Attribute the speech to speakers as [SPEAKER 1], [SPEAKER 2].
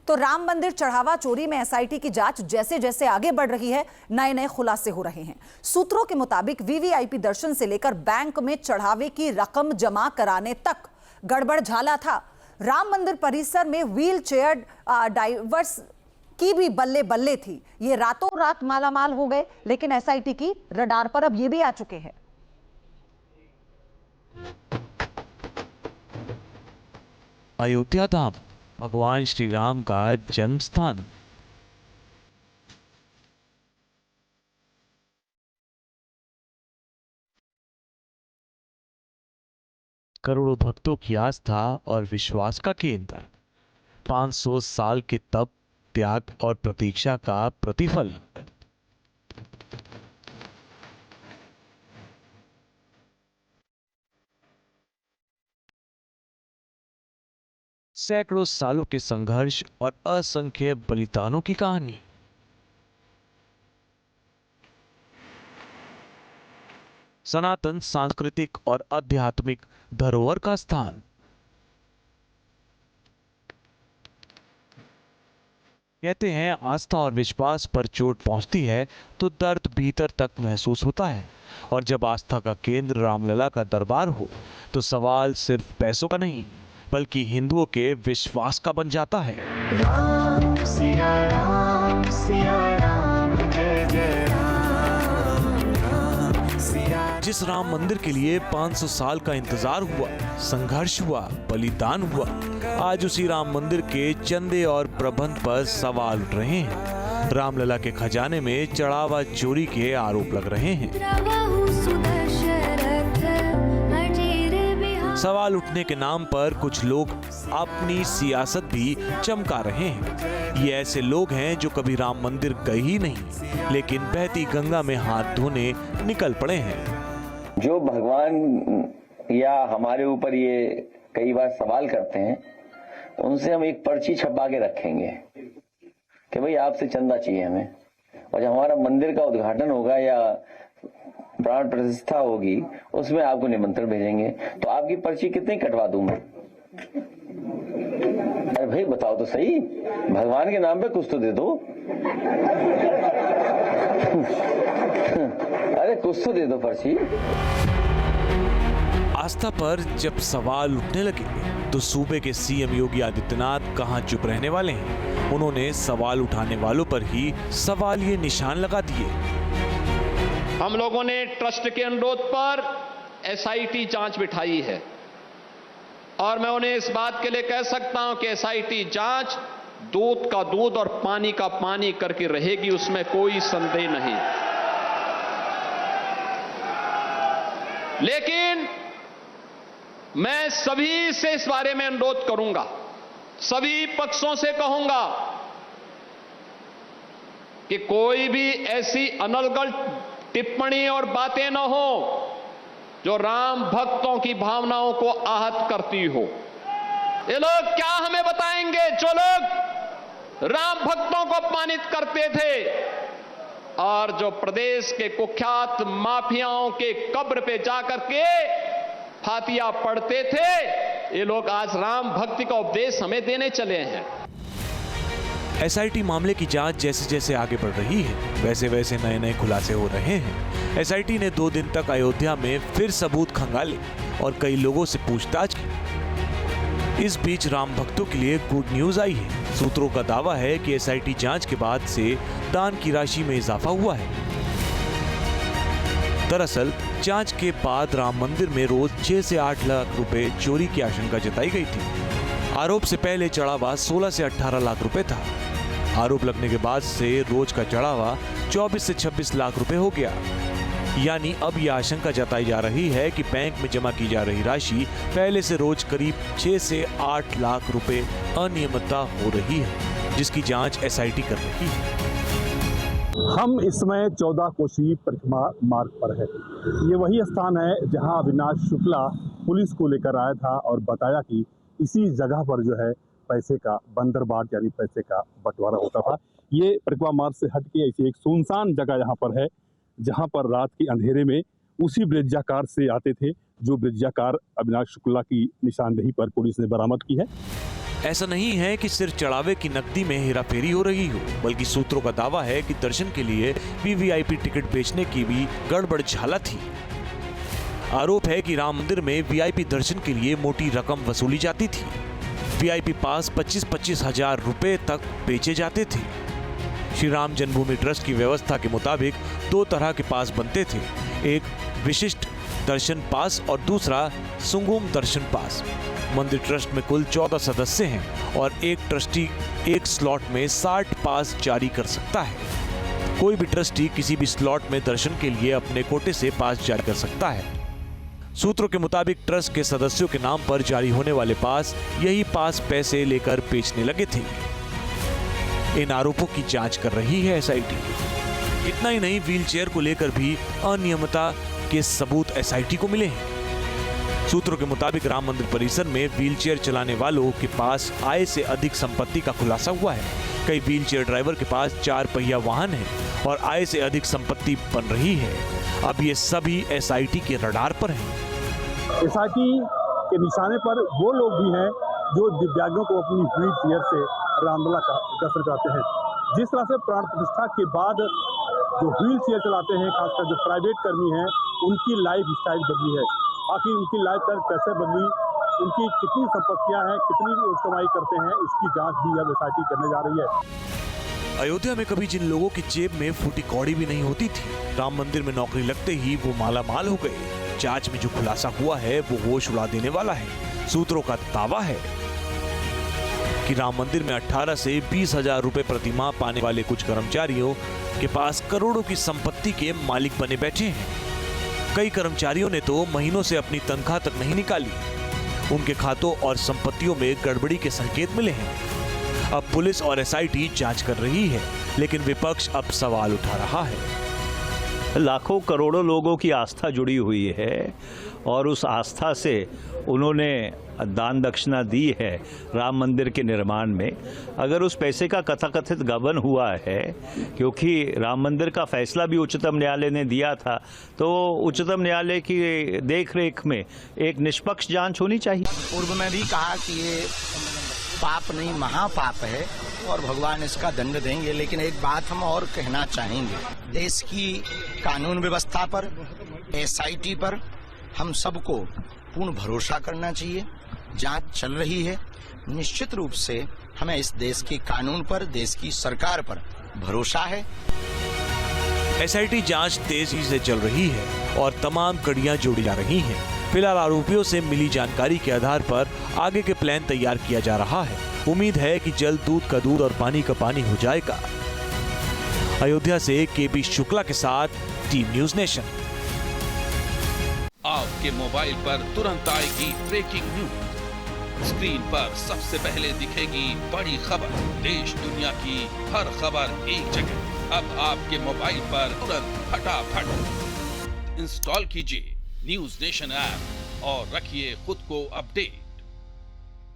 [SPEAKER 1] तो राम मंदिर चढ़ावा चोरी में एसआईटी की जांच जैसे जैसे आगे बढ़ रही है, नए नए खुलासे हो रहे हैं। सूत्रों के मुताबिक वीवीआईपी दर्शन से लेकर बैंक में चढ़ावे की रकम जमा कराने तक गड़बड़ झाला था। राम मंदिर परिसर में व्हील चेयर डाइवर्स की भी बल्ले बल्ले थी। ये रातों रात मालामाल हो गए, लेकिन एसआईटी की रडार पर अब ये भी आ चुके हैं।
[SPEAKER 2] अयोध्या धाम भगवान श्री राम का जन्म स्थान। करोड़ों भक्तों की आस्था और विश्वास का केंद्र। 500 साल के तप, त्याग और प्रतीक्षा का प्रतिफल। सैकड़ों सालों के संघर्ष और असंख्य बलिदानों की कहानी। सनातन सांस्कृतिक और आध्यात्मिक धरोहर का स्थान। कहते हैं आस्था और विश्वास पर चोट पहुंचती है तो दर्द भीतर तक महसूस होता है, और जब आस्था का केंद्र रामलला का दरबार हो तो सवाल सिर्फ पैसों का नहीं बल्कि हिंदुओं के विश्वास का बन जाता है। राम सिया राम सिया राम, जय जय राम, राम सिया। जिस राम मंदिर के लिए 500 साल का इंतजार हुआ, संघर्ष हुआ, बलिदान हुआ, आज उसी राम मंदिर के चंदे और प्रबंध पर सवाल उठ रहे हैं। रामलला के खजाने में चढ़ावा चोरी के आरोप लग रहे हैं। सवाल उठने के नाम पर कुछ लोग अपनी सियासत भी चमका रहे हैं। ये ऐसे लोग हैं जो कभी राम मंदिर गए ही नहीं, लेकिन बहती गंगा में हाथ धोने निकल पड़े हैं।
[SPEAKER 3] जो भगवान या हमारे ऊपर ये कई बार सवाल करते हैं, उनसे हम एक पर्ची छपा के रखेंगे कि भाई आपसे चंदा चाहिए हमें, और जब हमारा मंदिर का उद्घाटन होगा या प्राण प्रतिष्ठा होगी उसमें आपको निमंत्रण भेजेंगे। तो आपकी पर्ची कितनी कटवा दूं मैं? अरे भाई बताओ तो सही, भगवान के नाम पे कुछ तो दे दो। अरे कुछ तो दे दो पर्ची।
[SPEAKER 2] आस्था पर जब सवाल उठने लगे तो सूबे के सीएम योगी आदित्यनाथ कहां चुप रहने वाले हैं। उन्होंने सवाल उठाने वालों पर ही सवाल ये निशान लगा दिए।
[SPEAKER 4] हम लोगों ने ट्रस्ट के अनुरोध पर एसआईटी जांच बिठाई है, और मैं उन्हें इस बात के लिए कह सकता हूं कि एसआईटी जांच दूध का दूध और पानी का पानी करके रहेगी, उसमें कोई संदेह नहीं। लेकिन मैं सभी से इस बारे में अनुरोध करूंगा, सभी पक्षों से कहूंगा कि कोई भी ऐसी अनर्गल टिप्पणी और बातें न हो जो राम भक्तों की भावनाओं को आहत करती हो। ये लोग क्या हमें बताएंगे जो लोग राम भक्तों को अपमानित करते थे और जो प्रदेश के कुख्यात माफियाओं के कब्र पे जाकर के फातिया पढ़ते थे, ये लोग आज राम भक्ति का उपदेश हमें देने चले हैं।
[SPEAKER 2] एसआईटी मामले की जांच जैसे जैसे आगे बढ़ रही है, वैसे वैसे नए नए खुलासे हो रहे हैं। एसआईटी ने 2 दिन तक अयोध्या में फिर सबूत खंगाले और कई लोगों से पूछताछ की। इस बीच राम भक्तों के लिए गुड न्यूज आई है। सूत्रों का दावा है कि एसआईटी जांच के बाद से दान की राशि में इजाफा हुआ है। दरअसल जांच के बाद राम मंदिर में रोज 6 से 8 लाख रुपए चोरी की आशंका जताई गई थी। आरोप से पहले चढ़ावा 16 से 18 लाख रुपए था। आरोप लगने के बाद से रोज का चढ़ावा 24 से 26 लाख रुपए हो गया। यानी अब यह आशंका जताई जा रही है कि बैंक में जमा की जा रही राशि पहले से रोज करीब 6 से 8 लाख रुपए अनियमितता हो रही है, जिसकी जांच एसआईटी कर रही है।
[SPEAKER 5] हम इस समय 14 कोसी परिक्रमा मार्ग पर है। ये वही स्थान है जहां अविनाश शुक्ला पुलिस को लेकर आया था और बताया कि इसी जगह पर जो है पैसे का बंदरबाट यानी पैसे का बंटवारा होता था। ये परिक्रमा मार्ग से हटके ऐसी एक सुनसान जगह यहाँ पर है, जहाँ पर रात के अंधेरे में उसी ब्रिज्जाकार से आते थे जो ब्रिज्जाकार अविनाश शुक्ला की निशानदेही पर पुलिस ने बरामद की है।
[SPEAKER 2] ऐसा नहीं है कि सिर्फ चढ़ावे की नकदी में हेराफेरी हो रही हो, बल्कि सूत्रों का दावा है कि दर्शन के लिए वीवीआईपी टिकट बेचने की भी गड़बड़ झाला थी। आरोप है कि राम मंदिर में वीआईपी दर्शन के लिए मोटी रकम वसूली जाती थी। वीआईपी पास 25-25 हजार रुपए तक बेचे जाते थे। श्री राम जन्मभूमि ट्रस्ट की व्यवस्था के मुताबिक 2 तरह के पास बनते थे, एक विशिष्ट दर्शन पास और दूसरा सुगम दर्शन पास। मंदिर ट्रस्ट में कुल 14 सदस्य हैं और एक ट्रस्टी एक स्लॉट में 60 पास जारी कर सकता है। कोई भी ट्रस्टी किसी भी स्लॉट में दर्शन के लिए अपने कोटे से पास जारी कर सकता है। सूत्रों के मुताबिक ट्रस्ट के सदस्यों के नाम पर जारी होने वाले पास यही पास पैसे लेकर बेचने लगे थे। इन आरोपों की जांच कर रही है एसआईटी। इतना ही नहीं, व्हीलचेयर को लेकर भी अनियमितता के सबूत एसआईटी को मिले हैं। सूत्रों के मुताबिक राम मंदिर परिसर में व्हीलचेयर चलाने वालों के पास आय से अधिक संपत्ति का खुलासा हुआ है। कई व्हीलचेयर ड्राइवर के पास 4 पहिया वाहन है और आय से अधिक संपत्ति बन रही है। अब ये सभी एसआईटी के रडार पर हैं।
[SPEAKER 5] एसआईटी के निशाने पर वो लोग भी हैं जो दिव्यांगों को अपनी व्हील चेयर से रामलला का दर्शन कराते हैं। जिस तरह से प्राण प्रतिष्ठा के बाद जो व्हील चेयर चलाते हैं, खासकर जो प्राइवेट कर्मी हैं, उनकी लाइफ स्टाइल बदली है। आखिर उनकी लाइफ स्टाइल कैसे बदली, उनकी कितनी संपत्तियां हैं, कितनी कमाई करते हैं, इसकी जांच भी अब एसआईटी करने जा रही है।
[SPEAKER 2] अयोध्या में कभी जिन लोगों की जेब में फूटी कौड़ी भी नहीं होती थी, राम मंदिर में नौकरी लगते ही वो माला माल हो गए। जांच में जो खुलासा हुआ है वो होश उड़ा देने वाला है। सूत्रों का दावा है कि राम मंदिर में 18 से 20 हजार रुपए प्रति माह पाने वाले कुछ कर्मचारियों के पास करोड़ों की संपत्ति के मालिक बने बैठे हैं। कई कर्मचारियों ने तो महीनों से अपनी तनख्वाह तक नहीं निकाली। उनके खातों और संपत्तियों में गड़बड़ी के संकेत मिले हैं। अब पुलिस और एसआईटी जांच कर रही है, लेकिन विपक्ष अब सवाल उठा रहा है।
[SPEAKER 6] लाखों करोड़ों लोगों की आस्था जुड़ी हुई है और उस आस्था से उन्होंने दान दक्षिणा दी है राम मंदिर के निर्माण में। अगर उस पैसे का कथाकथित गबन हुआ है, क्योंकि राम मंदिर का फैसला भी उच्चतम न्यायालय ने दिया था, तो उच्चतम न्यायालय की देखरेख में एक निष्पक्ष जांच होनी चाहिए।
[SPEAKER 7] पूर्व में भी कहा कि ये पाप नहीं महापाप है और भगवान इसका दंड देंगे, लेकिन एक बात हम और कहना चाहेंगे, देश की कानून व्यवस्था पर, एसआईटी पर हम सबको पूर्ण भरोसा करना चाहिए। जांच चल रही है। निश्चित रूप से हमें इस देश के कानून पर, देश की सरकार पर भरोसा है।
[SPEAKER 2] एसआईटी जांच तेजी से चल रही है और तमाम कड़ियां जोड़ी जा रही हैं। फिलहाल आरोपियों से मिली जानकारी के आधार पर आगे के प्लान तैयार किया जा रहा है। उम्मीद है कि जल्द दूध का दूध और पानी का पानी हो जाएगा। अयोध्या से केपी शुक्ला के साथ टीम न्यूज नेशन।
[SPEAKER 8] आपके मोबाइल पर तुरंत आएगी ब्रेकिंग न्यूज। स्क्रीन पर सबसे पहले दिखेगी बड़ी खबर। देश दुनिया की हर खबर एक जगह। अब आपके मोबाइल पर तुरंत फटाफट इंस्टॉल कीजिए न्यूज नेशन ऐप और रखिए खुद को अपडेट।